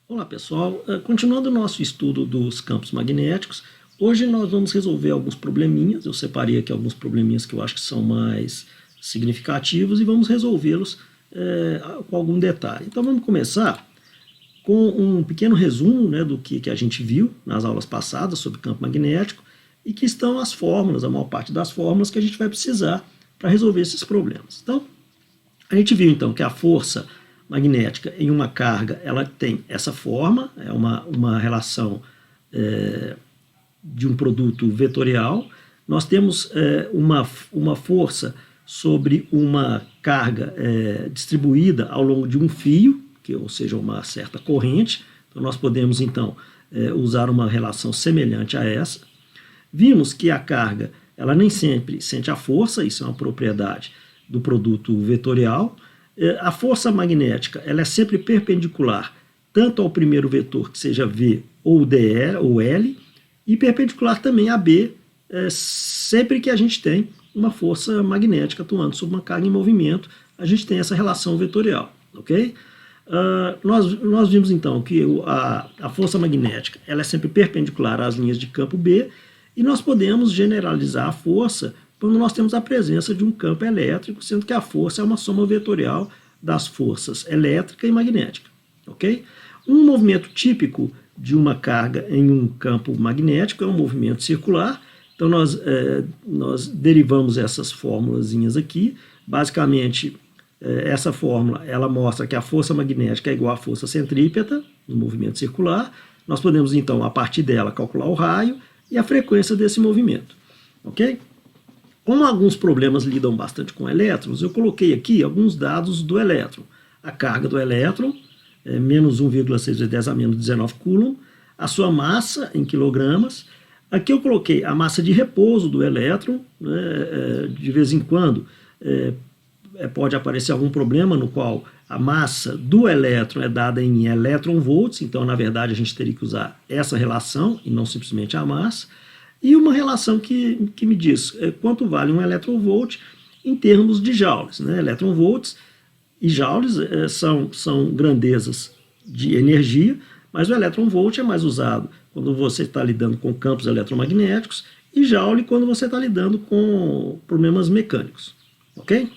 Olá pessoal, continuando o nosso estudo dos campos magnéticos, hoje nós vamos resolver alguns probleminhas. Eu separei aqui alguns probleminhas que eu acho que são mais significativos e vamos resolvê-los com algum detalhe. Então vamos começar com um pequeno resumo, né, do que a gente viu nas aulas passadas sobre campo magnético e que estão as fórmulas, a maior parte das fórmulas que a gente vai precisar para resolver esses problemas. Então, a gente viu então que a força magnética em uma carga, ela tem essa forma, é uma relação de um produto vetorial. Nós temos uma força sobre uma carga distribuída ao longo de um fio, ou seja, uma certa corrente. Então nós podemos então usar uma relação semelhante a essa. Vimos que a carga, ela nem sempre sente a força, isso é uma propriedade do produto vetorial. A força magnética, ela é sempre perpendicular tanto ao primeiro vetor, que seja V ou DE ou L, e perpendicular também a B, sempre que a gente tem uma força magnética atuando sobre uma carga em movimento, a gente tem essa relação vetorial, ok? Nós vimos então que a força magnética, ela é sempre perpendicular às linhas de campo B, e nós podemos generalizar a força quando nós temos a presença de um campo elétrico, sendo que a força é uma soma vetorial das forças elétrica e magnética. Okay? Um movimento típico de uma carga em um campo magnético é um movimento circular. Então nós derivamos essas formulazinhas aqui. Basicamente, essa fórmula ela mostra que a força magnética é igual à força centrípeta no movimento circular. Nós podemos então, a partir dela, calcular o raio e a frequência desse movimento. Ok? Como alguns problemas lidam bastante com elétrons, eu coloquei aqui alguns dados do elétron. A carga do elétron é menos 1,6 vezes 10 a menos 19 coulomb, a sua massa em quilogramas. Aqui eu coloquei a massa de repouso do elétron, né, de vez em quando pode aparecer algum problema no qual a massa do elétron é dada em elétron-volts, então na verdade a gente teria que usar essa relação e não simplesmente a massa. E uma relação que me diz quanto vale um eletronvolt em termos de joules. Né? Eletronvolts e joules são grandezas de energia, mas o eletronvolt é mais usado quando você está lidando com campos eletromagnéticos e joule quando você está lidando com problemas mecânicos. Ok?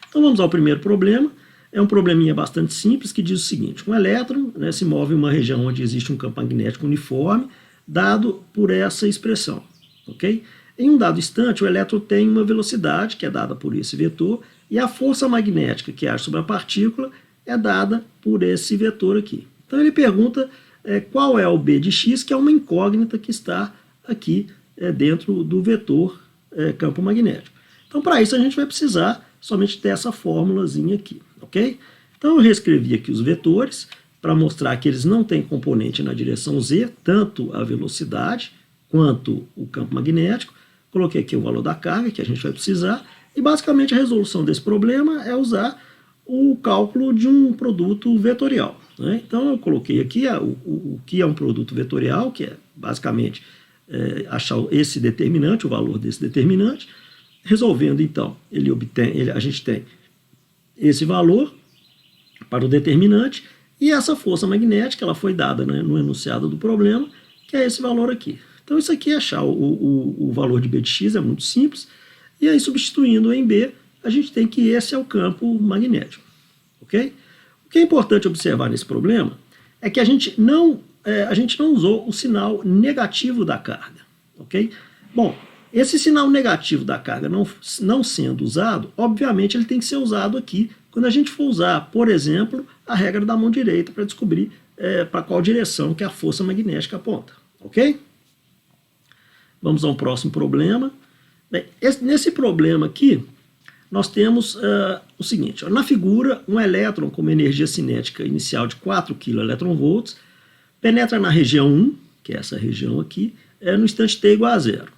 Então vamos ao primeiro problema. É um probleminha bastante simples que diz o seguinte: um elétron, né, se move em uma região onde existe um campo magnético uniforme, dado por essa expressão, ok? Em um dado instante, o elétron tem uma velocidade, que é dada por esse vetor, e a força magnética que age sobre a partícula é dada por esse vetor aqui. Então ele pergunta qual é o B de x, que é uma incógnita que está aqui dentro do vetor campo magnético. Então para isso a gente vai precisar somente dessa fórmulazinha aqui, ok? Então eu reescrevi aqui os vetores, para mostrar que eles não têm componente na direção z, tanto a velocidade quanto o campo magnético. Coloquei aqui o valor da carga que a gente vai precisar, e basicamente a resolução desse problema é usar o cálculo de um produto vetorial. Né? Então eu coloquei aqui o que é um produto vetorial, que é basicamente achar esse determinante, o valor desse determinante. Resolvendo então, a gente tem esse valor para o determinante, e essa força magnética ela foi dada, né, no enunciado do problema, que é esse valor aqui. Então isso aqui é achar o valor de B de x, é muito simples. E aí substituindo em B, a gente tem que esse é o campo magnético. Okay? O que é importante observar nesse problema é que a gente não usou o sinal negativo da carga. Okay? Bom, esse sinal negativo da carga não sendo usado, obviamente ele tem que ser usado aqui quando a gente for usar, por exemplo, a regra da mão direita para descobrir para qual direção que a força magnética aponta. Ok? Vamos ao próximo problema. Bem, nesse problema aqui, nós temos o seguinte. Ó, na figura, um elétron com uma energia cinética inicial de 4 keV penetra na região 1, que é essa região aqui, no instante t igual a 0.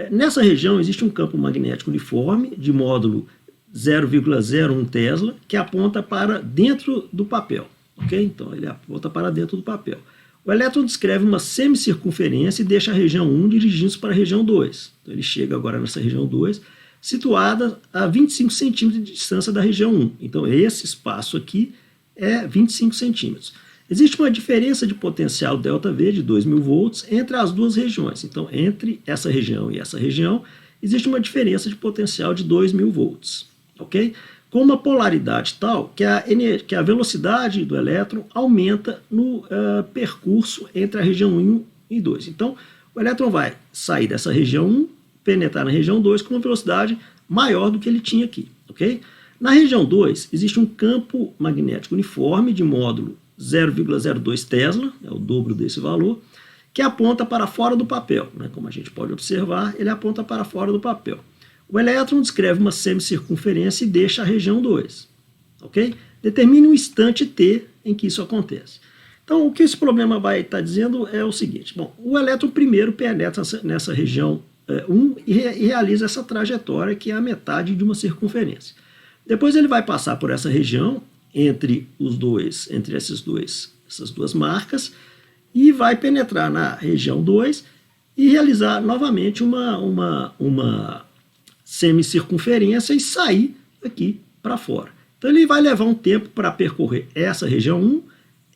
Nessa região existe um campo magnético uniforme de módulo 0,01 Tesla, que aponta para dentro do papel. Okay? Então, ele aponta para dentro do papel. O elétron descreve uma semicircunferência e deixa a região 1 dirigindo-se para a região 2. Então, ele chega agora nessa região 2, situada a 25 centímetros de distância da região 1. Então, esse espaço aqui é 25 centímetros. existe uma diferença de potencial ΔV de 2.000 volts entre as duas regiões. Então, entre essa região e essa região, existe uma diferença de potencial de 2.000 volts, ok? Com uma polaridade tal que a velocidade do elétron aumenta no percurso entre a região 1 e 2. Então, o elétron vai sair dessa região 1, penetrar na região 2 com uma velocidade maior do que ele tinha aqui, ok? Na região 2, existe um campo magnético uniforme de módulo 0,02 Tesla, é o dobro desse valor, que aponta para fora do papel, né? Como a gente pode observar, ele aponta para fora do papel. O elétron descreve uma semicircunferência e deixa a região 2, ok? Determine um instante t em que isso acontece. Então, o que esse problema vai estar dizendo é o seguinte. Bom, o elétron primeiro penetra nessa região 1 e realiza essa trajetória, que é a metade de uma circunferência. Depois ele vai passar por essa região, entre essas duas marcas, e vai penetrar na região 2 e realizar novamente uma semicircunferência e sair aqui para fora. Então ele vai levar um tempo para percorrer essa região 1,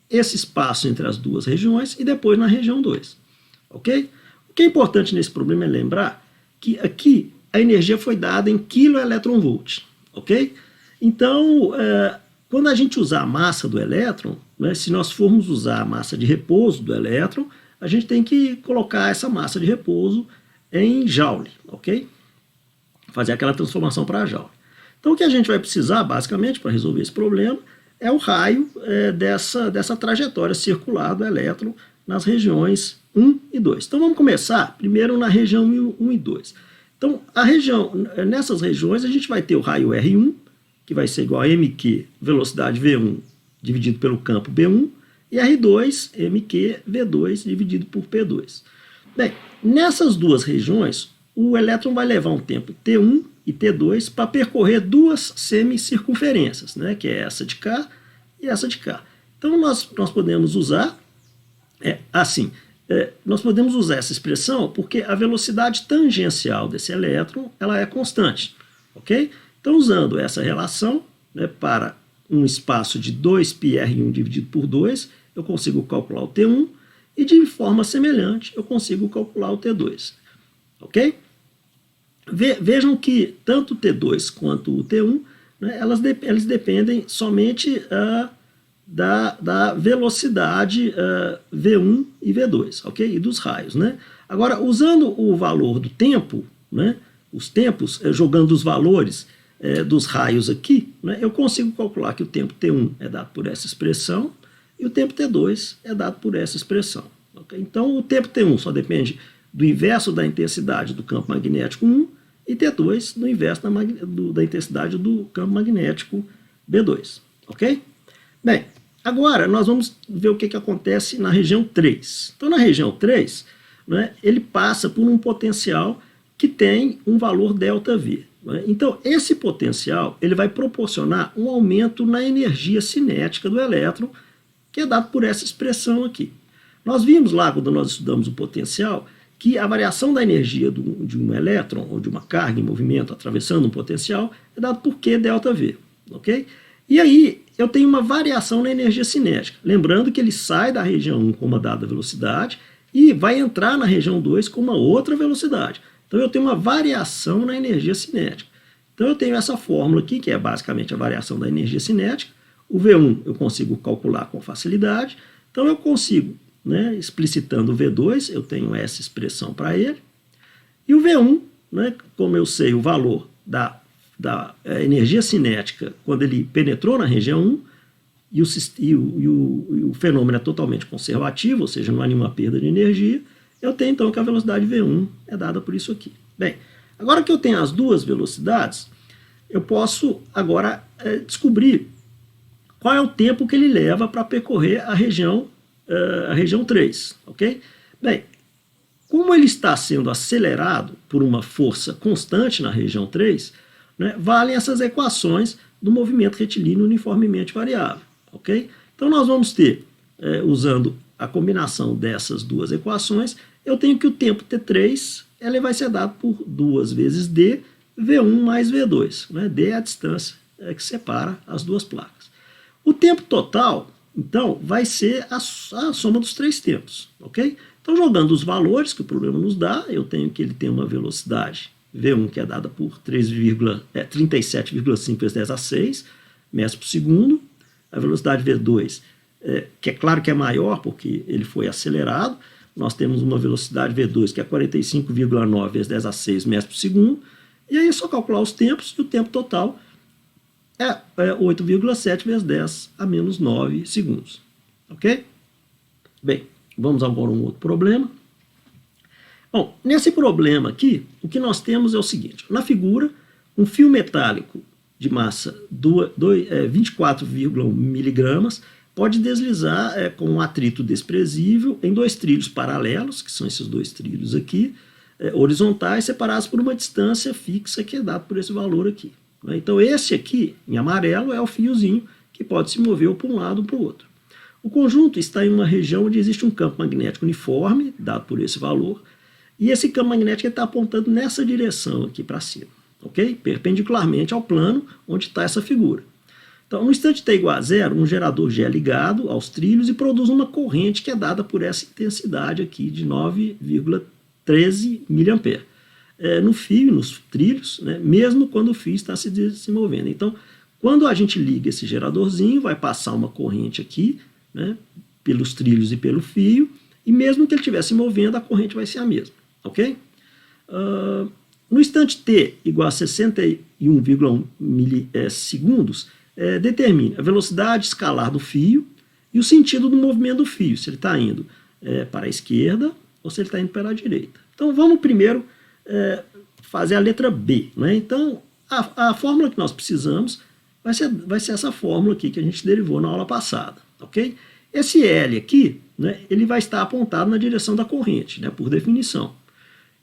esse espaço entre as duas regiões e depois na região 2. Ok? O que é importante nesse problema é lembrar que aqui a energia foi dada em kV, ok? Então, quando a gente usar a massa do elétron, né, se nós formos usar a massa de repouso do elétron, a gente tem que colocar essa massa de repouso em joule, ok? Fazer aquela transformação para joule. Então, o que a gente vai precisar, basicamente, para resolver esse problema, é o raio dessa trajetória circular do elétron nas regiões 1 e 2. Então, vamos começar primeiro na região 1 e 2. Então, nessas regiões, a gente vai ter o raio R1, que vai ser igual a mq, velocidade V1, dividido pelo campo B1, e R2, mq, V2, dividido por P2. Bem, nessas duas regiões, o elétron vai levar um tempo T1 e T2 para percorrer duas semicircunferências, né, que é essa de cá e essa de cá. Então, nós podemos usar nós podemos usar essa expressão porque a velocidade tangencial desse elétron ela é constante, ok? Então, usando essa relação, né, para um espaço de 2πr1 dividido por 2, eu consigo calcular o T1 e, de forma semelhante, eu consigo calcular o T2, ok? Vejam que tanto o T2 quanto o T1, né, eles dependem somente da velocidade V1 e V2, ok? E dos raios, né? Agora, usando o valor do tempo, né, os tempos, jogando os valores dos raios aqui, né, eu consigo calcular que o tempo T1 é dado por essa expressão e o tempo T2 é dado por essa expressão. Okay? Então, o tempo T1 só depende do inverso da intensidade do campo magnético 1 e T2 do inverso da intensidade do campo magnético B2. Ok? Bem, agora nós vamos ver o que acontece na região 3. Então, na região 3, né, ele passa por um potencial que tem um valor ΔV. Né? Então, esse potencial ele vai proporcionar um aumento na energia cinética do elétron, que é dado por essa expressão aqui. Nós vimos lá, quando nós estudamos o potencial, que a variação da energia de um elétron ou de uma carga em movimento atravessando um potencial é dado por QΔV. Ok? E aí, eu tenho uma variação na energia cinética. Lembrando que ele sai da região 1 com uma dada velocidade e vai entrar na região 2 com uma outra velocidade. Então, eu tenho uma variação na energia cinética. Então, eu tenho essa fórmula aqui, que é basicamente a variação da energia cinética. O V1 eu consigo calcular com facilidade. Então, eu consigo, né, explicitando o V2, eu tenho essa expressão para ele. E o V1, né, como eu sei o valor da energia cinética quando ele penetrou na região 1, e o fenômeno é totalmente conservativo, ou seja, não há nenhuma perda de energia, eu tenho então que a velocidade V1 é dada por isso aqui. Bem, agora que eu tenho as duas velocidades, eu posso agora descobrir qual é o tempo que ele leva para percorrer a região 3, ok? Bem, como ele está sendo acelerado por uma força constante na região 3, né, valem essas equações do movimento retilíneo uniformemente variável, ok? Então nós vamos ter, usando a combinação dessas duas equações, eu tenho que o tempo T3 ele vai ser dado por 2 vezes D, V1 mais V2. Né? D é a distância que separa as duas placas. O tempo total, Então, vai ser a soma dos três tempos, ok? Então, jogando os valores que o problema nos dá, eu tenho que ele tem uma velocidade V1 que é dada por 37,5 vezes 10 a 6 metros por segundo. A velocidade V2, que é claro que é maior porque ele foi acelerado. Nós temos uma velocidade V2 que é 45,9 vezes 10 a 6 metros por segundo. E aí é só calcular os tempos e o tempo total é 8,7 vezes 10 a menos 9 segundos. Ok? Bem, vamos agora a um outro problema. Bom, nesse problema aqui, o que nós temos é o seguinte. Na figura, um fio metálico de massa 24,1 miligramas pode deslizar com um atrito desprezível em dois trilhos paralelos, que são esses dois trilhos aqui, horizontais, separados por uma distância fixa que é dada por esse valor aqui. Então esse aqui, em amarelo, é o fiozinho que pode se mover ou para um lado ou para o outro. O conjunto está em uma região onde existe um campo magnético uniforme, dado por esse valor, e esse campo magnético está apontando nessa direção aqui para cima, ok? Perpendicularmente ao plano onde está essa figura. Então, no instante t igual a zero, um gerador G é ligado aos trilhos e produz uma corrente que é dada por essa intensidade aqui de 9,13 mA. No fio, nos trilhos, né, mesmo quando o fio está se movendo. Então, quando a gente liga esse geradorzinho, vai passar uma corrente aqui, né, pelos trilhos e pelo fio, e mesmo que ele estiver se movendo, a corrente vai ser a mesma, ok? No instante t igual a 61,1 milissegundos, determine a velocidade escalar do fio e o sentido do movimento do fio, se ele está indo para a esquerda ou se ele está indo para a direita. Então, vamos primeiro fazer a letra B. Né? Então, a fórmula que nós precisamos vai ser essa fórmula aqui que a gente derivou na aula passada. Okay? Esse L aqui, né, ele vai estar apontado na direção da corrente, né, por definição.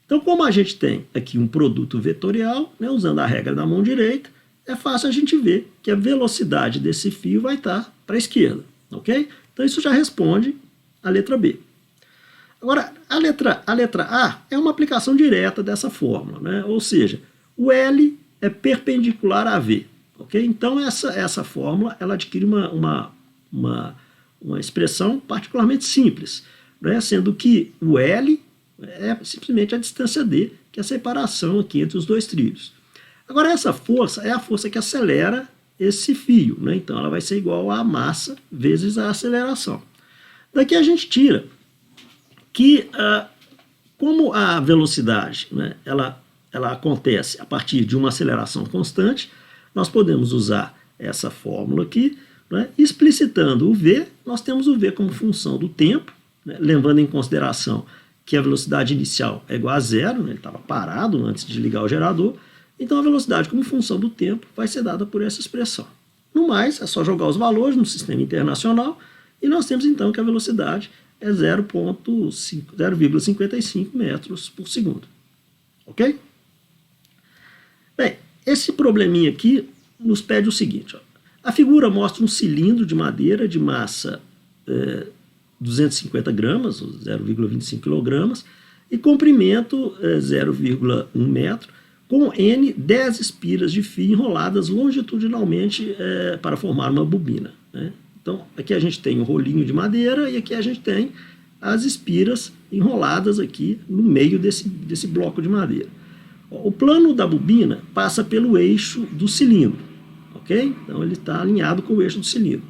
Então, como a gente tem aqui um produto vetorial, né, usando a regra da mão direita, é fácil a gente ver que a velocidade desse fio vai estar para a esquerda. Okay? Então, isso já responde a letra B. Agora, a letra A é uma aplicação direta dessa fórmula, né? Ou seja, o L é perpendicular a V. Okay? Então, essa fórmula ela adquire uma expressão particularmente simples, né? Sendo que o L é simplesmente a distância D, que é a separação aqui entre os dois trilhos. Agora, essa força é a força que acelera esse fio, né? Então, ela vai ser igual à massa vezes a aceleração. Daqui a gente tira que, como a velocidade, né, ela acontece a partir de uma aceleração constante, nós podemos usar essa fórmula aqui, né, explicitando o V, nós temos o V como função do tempo, né, levando em consideração que a velocidade inicial é igual a zero, né, ele estava parado antes de ligar o gerador, então a velocidade como função do tempo vai ser dada por essa expressão. No mais, é só jogar os valores no sistema internacional e nós temos então que a velocidade é 0,55 metros por segundo. Ok? Bem, esse probleminha aqui nos pede o seguinte. Ó. A figura mostra um cilindro de madeira de massa 250 gramas, 0,25 quilogramas, e comprimento 0,1 metro, com 10 espiras de fio enroladas longitudinalmente para formar uma bobina. Né? Então, aqui a gente tem um rolinho de madeira e aqui a gente tem as espiras enroladas aqui no meio desse bloco de madeira. O plano da bobina passa pelo eixo do cilindro, ok? Então, ele está alinhado com o eixo do cilindro.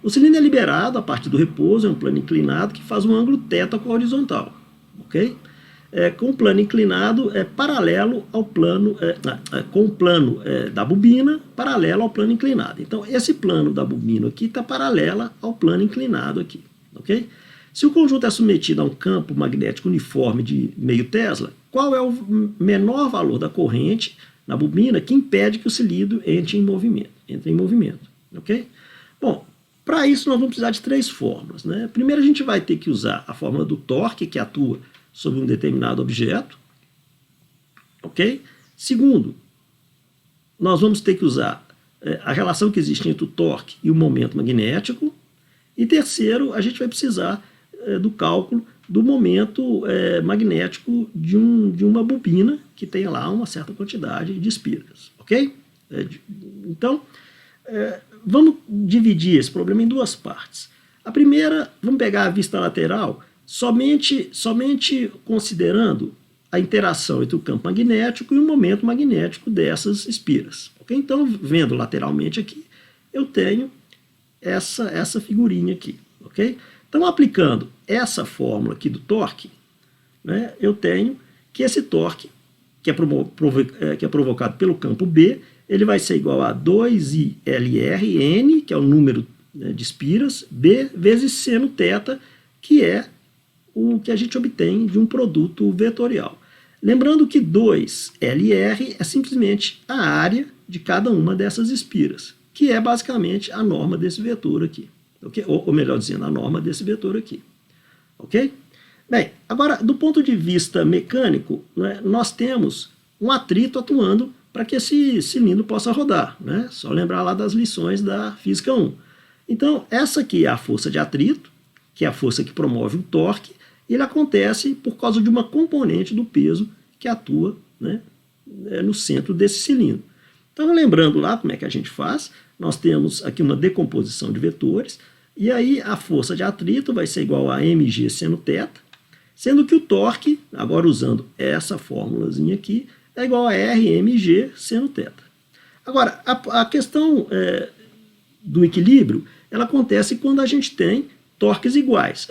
O cilindro é liberado a partir do repouso, é um plano inclinado que faz um ângulo θ com a horizontal, ok? Com o plano inclinado paralelo ao plano, com o plano da bobina paralelo ao plano inclinado. Então, esse plano da bobina aqui está paralela ao plano inclinado aqui, ok? Se o conjunto é submetido a um campo magnético uniforme de meio Tesla, qual é o menor valor da corrente na bobina que impede que o cilindro entre em movimento, ok? Bom, para isso nós vamos precisar de três fórmulas, né? Primeiro a gente vai ter que usar a fórmula do torque, que atua sobre um determinado objeto, ok? Segundo, nós vamos ter que usar a relação que existe entre o torque e o momento magnético. E terceiro, a gente vai precisar do cálculo do momento magnético de uma bobina que tem lá uma certa quantidade de espiras, ok? Então, vamos dividir esse problema em duas partes. A primeira, vamos pegar a vista lateral, somente considerando a interação entre o campo magnético e o momento magnético dessas espiras. Okay? Então, vendo lateralmente aqui, eu tenho essa figurinha aqui. Okay? Então, aplicando essa fórmula aqui do torque, né, eu tenho que esse torque, que é provocado pelo campo B, ele vai ser igual a 2ILRN, que é o número, né, de espiras, B vezes seno θ, que é o que a gente obtém de um produto vetorial. Lembrando que 2LR é simplesmente a área de cada uma dessas espiras, que é basicamente a norma desse vetor aqui. Okay? Ou melhor dizendo, a norma desse vetor aqui. Ok? Bem, agora, do ponto de vista mecânico, né, nós temos um atrito atuando para que esse cilindro possa rodar. Né? Só lembrar lá das lições da Física 1. Então, essa aqui é a força de atrito, que é a força que promove o torque, e ele acontece por causa de uma componente do peso que atua, né, no centro desse cilindro. Então, lembrando lá como é que a gente faz, nós temos aqui uma decomposição de vetores, e aí a força de atrito vai ser igual a mg seno θ, sendo que o torque, agora usando essa fórmulazinha aqui, é igual a Rmg seno θ. Agora, a questão do equilíbrio, ela acontece quando a gente tem torques iguais,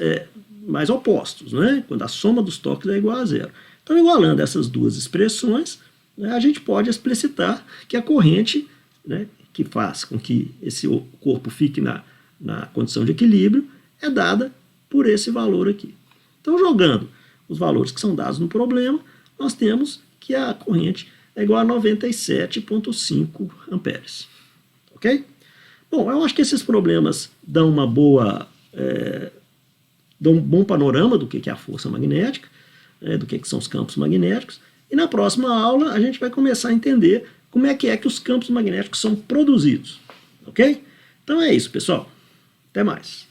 mais opostos, né? Quando a soma dos torques é igual a zero. Então, igualando essas duas expressões, né, a gente pode explicitar que a corrente, né, que faz com que esse corpo fique na condição de equilíbrio é dada por esse valor aqui. Então, jogando os valores que são dados no problema, nós temos que a corrente é igual a 97,5 amperes. Ok? Bom, eu acho que esses problemas dão uma boa... dão um bom panorama do que é a força magnética, do que são os campos magnéticos, e na próxima aula a gente vai começar a entender como é que os campos magnéticos são produzidos. Ok? Então é isso, pessoal. Até mais.